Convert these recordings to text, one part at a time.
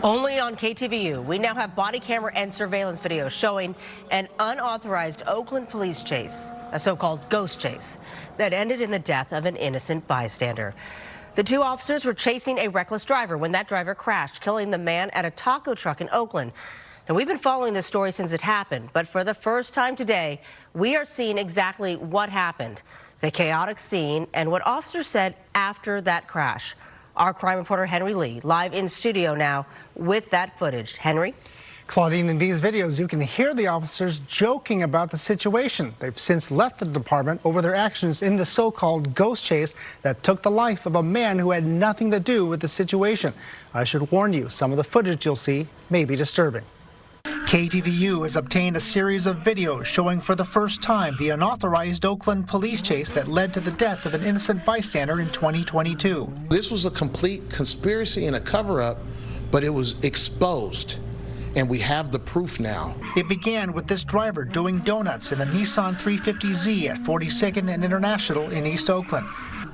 Only on KTVU, we now have body camera and surveillance video showing an unauthorized Oakland police chase, a so-called ghost chase, that ended in the death of an innocent bystander. The two officers were chasing a reckless driver when that driver crashed, killing the man at a taco truck in Oakland. Now, we've been following this story since it happened, but for the first time today, we are seeing exactly what happened, the chaotic scene, and what officers said after that crash. Our crime reporter Henry Lee live in studio now with that footage. Henry? Claudine, in these videos, you can hear the officers joking about the situation. They've since left the department over their actions in the so-called ghost chase that took the life of a man who had nothing to do with the situation. I should warn you, some of the footage you'll see may be disturbing. KTVU has obtained a series of videos showing for the first time the unauthorized Oakland police chase that led to the death of an innocent bystander in 2022. This was a complete conspiracy and a cover-up, but it was exposed, and we have the proof now. It began with this driver doing donuts in a Nissan 350Z at 42nd and International in East Oakland.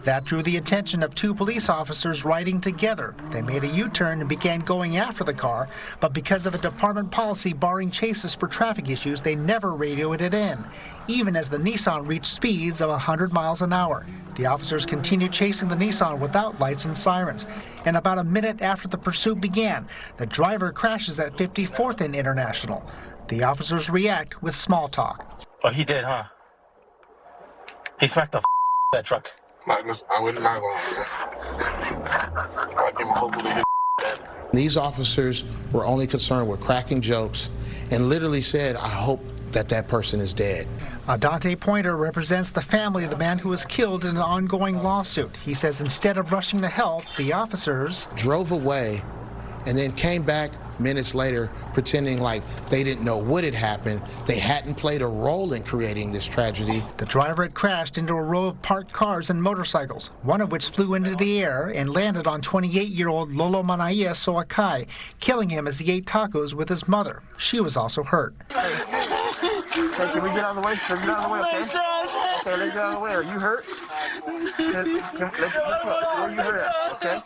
That drew the attention of two police officers riding together. They made a U-turn and began going after the car, but because of a department policy barring chases for traffic issues, they never radioed it in, even as the Nissan reached speeds of 100 miles an hour. The officers continued chasing the Nissan without lights and sirens. And about a minute after the pursuit began, the driver crashes at 54th and International. The officers react with small talk. Oh, he did, huh? He smacked the that truck. I would not go. I can hopefully hit. These officers were only concerned with cracking jokes and literally said, I hope that person is dead. Adanté Pointer represents the family of the man who was killed in an ongoing lawsuit. He says instead of rushing to help, the officers drove away and then came back minutes later pretending like they didn't know what had happened. They hadn't played a role in creating this tragedy. The driver had crashed into a row of parked cars and motorcycles, one of which flew into the air and landed on 28-year-old Lolomania Soakai, killing him as he ate tacos with his mother. She was also hurt. Hey, can we get out of the way? Can we get out of the way, okay? Okay, let's get out of the way. Are you hurt? Where you hurt at, okay?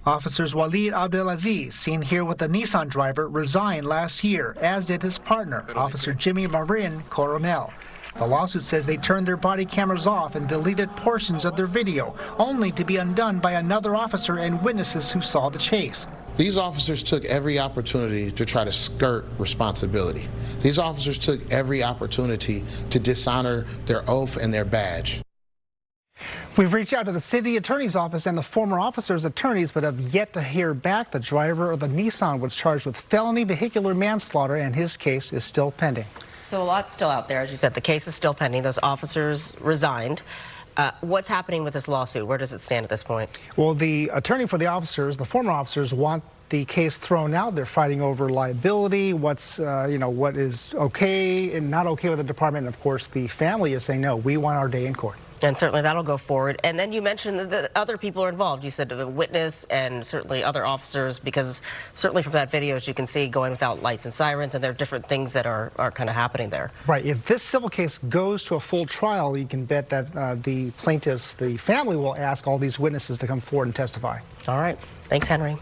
Officers Walid Abdelaziz, seen here with the Nissan driver, resigned last year, as did his partner, Officer Jimmy Marin Coronel. The lawsuit says they turned their body cameras off and deleted portions of their video, only to be undone by another officer and witnesses who saw the chase. These officers took every opportunity to try to skirt responsibility. These officers took every opportunity to dishonor their oath and their badge. We've reached out to the city attorney's office and the former officers' attorneys, but have yet to hear back. The driver of the Nissan was charged with felony vehicular manslaughter, and his case is still pending. So a lot's still out there. As you said, the case is still pending. Those officers resigned. What's happening with this lawsuit? Where does it stand at this point? Well, the attorney for the officers, the former officers, want the case thrown out. They're fighting over liability, what's, what is okay and not okay with the department. And of course, the family is saying, no, we want our day in court. And certainly that'll go forward. And then you mentioned that other people are involved. You said the witness and certainly other officers, because certainly from that video, as you can see, going without lights and sirens, and there are different things that are kind of happening there. Right. If this civil case goes to a full trial, you can bet that the plaintiffs, the family, will ask all these witnesses to come forward and testify. All right. Thanks, Henry.